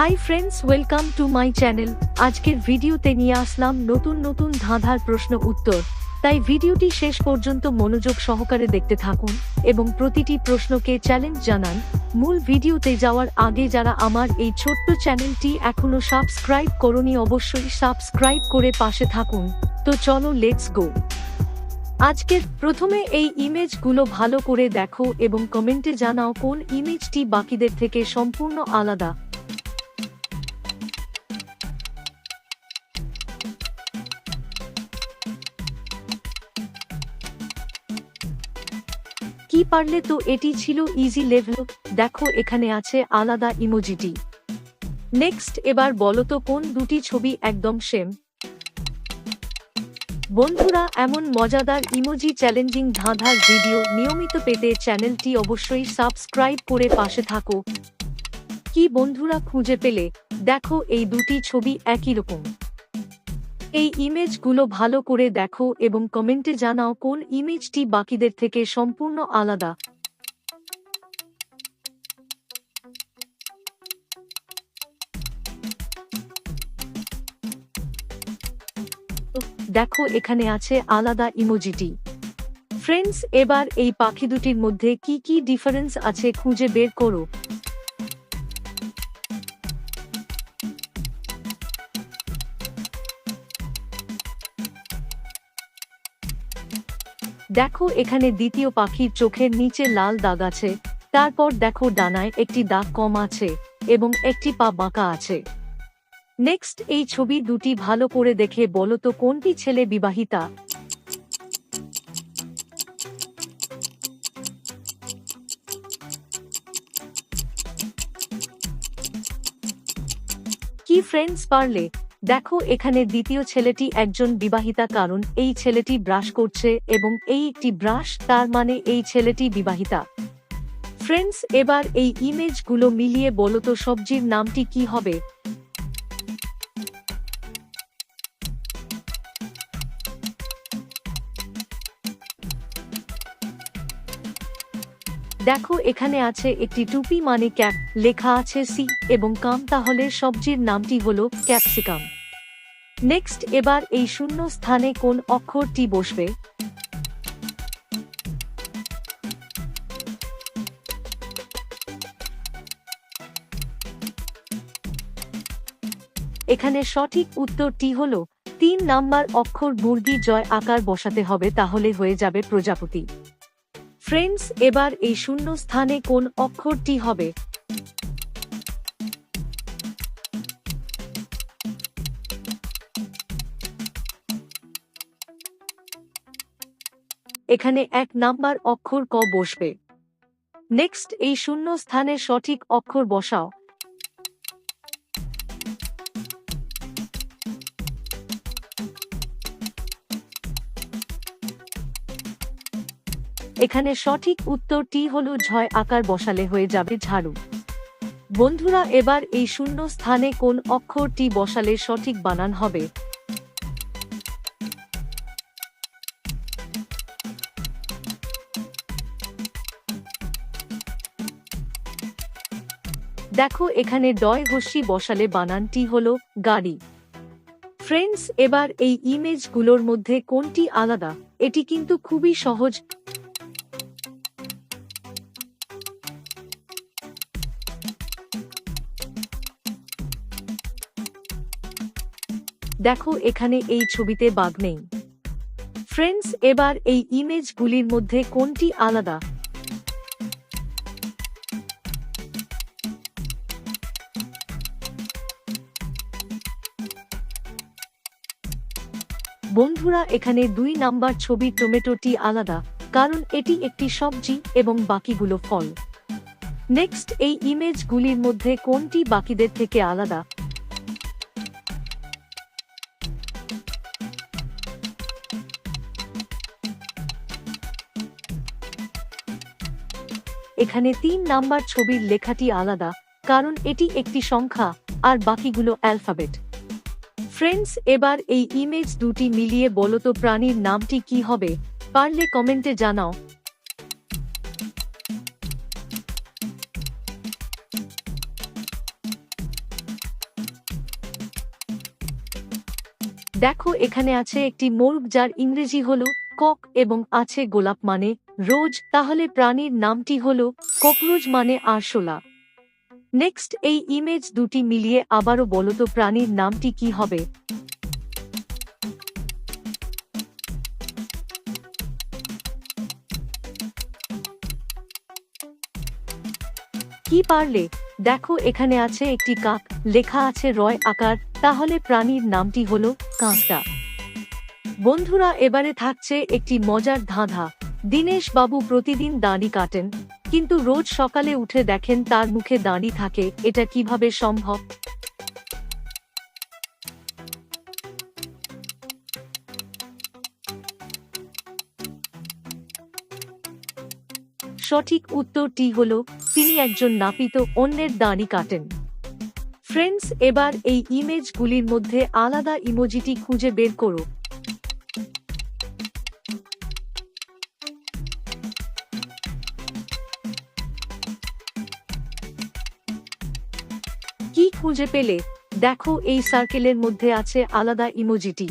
Hi friends, welcome to my channel. আজকের ভিডিওতে নিয়ে আসলাম নতুন নতুন ধাঁধার প্রশ্ন উত্তর। তাই ভিডিওটি শেষ পর্যন্ত মনোযোগ সহকারে দেখতে থাকুন এবং প্রতিটি প্রশ্নকে চ্যালেঞ্জ জানান। মূল ভিডিওতে যাওয়ার আগে যারা আমার এই ছোট্ট চ্যানেলটি এখনো সাবস্ক্রাইব করোনি, অবশ্যই সাবস্ক্রাইব করে পাশে থাকুন। তো চলো, লেটস গো। আজকের প্রথমে এই ইমেজগুলো ভালো করে দেখো এবং কমেন্টে জানাও কোন ইমেজটি বাকিদের থেকে সম্পূর্ণ আলাদা। কি পারলে তো, এটি ছিল ইজি লেভেল। দেখো এখানে আছে আলাদা ইমোজিটি। নেক্সট, এবার বলো তো কোন দুটি ছবি একদম সেম। বন্ধুরা, এমন মজাদার ইমোজি চ্যালেঞ্জিং ধাঁধার ভিডিও নিয়মিত পেতে চ্যানেলটি অবশ্যই সাবস্ক্রাইব করে পাশে থাকো। কি বন্ধুরা, খুঁজে পেলে? দেখো এই দুটি ছবি একই রকম। এই ইমেজগুলো ভালো করে দেখো এবং কমেন্টে জানাও কোন ইমেজটি বাকিদের থেকে সম্পূর্ণ আলাদা। দেখো এখানে আছে আলাদা ইমোজিটি। ফ্রেন্ডস, এবার এই পাখি দুটির মধ্যে কি কি ডিফারেন্স আছে খুঁজে বের করো। দেখো এখানে দ্বিতীয় পাখির চোখের নিচে লাল দাগ আছে, তারপর দেখো ডানায় একটি দাগ কম আছে এবং একটি পা বাঁকা আছে। নেক্সট, এই ছবি দুটি ভালো করে দেখে বলো তো কোনটি ছেলে বিবাহিতা। কি ফ্রেন্ডস, পারলে? দেখো এখানে দ্বিতীয় ছেলেটি একজন বিবাহিতা, কারণ এই ছেলেটি ব্রাশ করছে এবং এই একটি ব্রাশ, তার মানে এই ছেলেটি বিবাহিতা। ফ্রেন্ডস, এবার এই ইমেজগুলো মিলিয়ে বলো তো সবজির নামটি কি হবে। দেখো এখানে আছে একটি টুপি মানে ক্যাপ, লেখা আছে সি এবং কাম, তাহলে সবজির নামটি হলো ক্যাপসিকাম। নেক্সট, এবার এই শূন্য স্থানে কোন অক্ষরটি বসবে। এখানে সঠিক উত্তরটি হলো 3 নাম্বার অক্ষর মুরগি জয় আকার বসাতে হবে, তাহলে হয়ে যাবে প্রজাপতি। ফ্রেন্ডস, এবার এই শূন্য স্থানে কোন অক্ষরটি হবে। এখানে 1 নাম্বার অক্ষর ক বসবে। নেক্সট, এই শূন্য স্থানে সঠিক অক্ষর বসাও। এখানে সঠিক উত্তরটি হলো ঝয় আকার বসালে হয়ে যাবে ঝাড়ু। বন্ধুরা, এবার এই শূন্য স্থানে কোন অক্ষরটি বসালে সঠিক বানান হবে। দেখো এখানে ডয় হস্যি বসালে বানানটি হলো গাড়ি। ফ্রেন্ডস, এবার এই ইমেজগুলোর মধ্যে কোনটি আলাদা, এটি কিন্তু খুবই সহজ। দেখো এখানে এই ছবিতে বাঘ নেই। ফ্রেন্ডস, এবার এই ইমেজগুলির মধ্যে কোনটি আলাদা। বন্ধুরা, এখানে 2 নাম্বার ছবি টমেটোটি আলাদা, কারণ এটি একটি সবজি এবং বাকিগুলো ফল। নেক্সট, এই ইমেজগুলির মধ্যে কোনটি বাকিদের থেকে আলাদা। এখানে 3 নাম্বার ছবির লেখাটি আলাদা, কারণ এটি একটি সংখ্যা আর বাকিগুলো অ্যালফাবেট। ফ্রেন্ডস, এবার এই ইমেজ দুটি মিলিয়ে বলো তো প্রাণীর নামটি কি হবে। পারলে কমেন্টে জানাও। দেখো এখানে আছে একটি মোরগ যার ইংরেজি হলো কক এবং আছে গোলাপ মানে রোজ, তাহলে প্রাণীর নামটি হলো ককরোচ মানে আরশোলা। নেক্সট এই ইমেজ দুটি মিলিয়ে আবারও বলো তো প্রাণীর নামটি কি হবে। কি পারলে? দেখো এখানে আছে একটি কাক, লেখা আছে রয় আকার, তাহলে প্রাণীর নামটি হলো কাকটা। বন্ধুরা এবারে থাকছে একটি মজার ধাঁধা। দীনেশ বাবু প্রতিদিন দাড়ি কাটেন, কিন্তু রোজ সকালে উঠে দেখেন তার মুখে দাড়ি থাকে, এটা কিভাবে সম্ভব? সঠিক উত্তরটি হলো তিনি একজন নাপিত, অন্যের দাড়ি কাটেন। ফ্রেন্ডস, এবার এই ইমেজগুলির মধ্যে আলাদা ইমোজিটি খুঁজে বের করো। কি খুঁজে পেলে? দেখো এই সার্কেলের মধ্যে আছে আলাদা ইমোজিটি।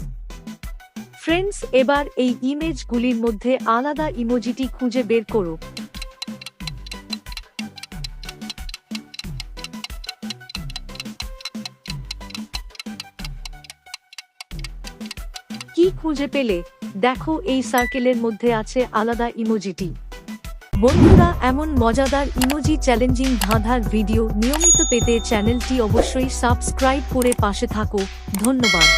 ফ্রেন্ডস, এবার এই ইমেজগুলির মধ্যে আলাদা ইমোজিটি খুঁজে বের করো। কি খুঁজে পেলে? দেখো এই সার্কেলের মধ্যে আছে আলাদা ইমোজিটি। বন্ধুরা এমন মজাদার ইমোজি চ্যালেঞ্জিং ধাঁধার ভিডিও নিয়মিত পেতে চ্যানেলটি অবশ্যই সাবস্ক্রাইব করে পাশে থাকো। ধন্যবাদ।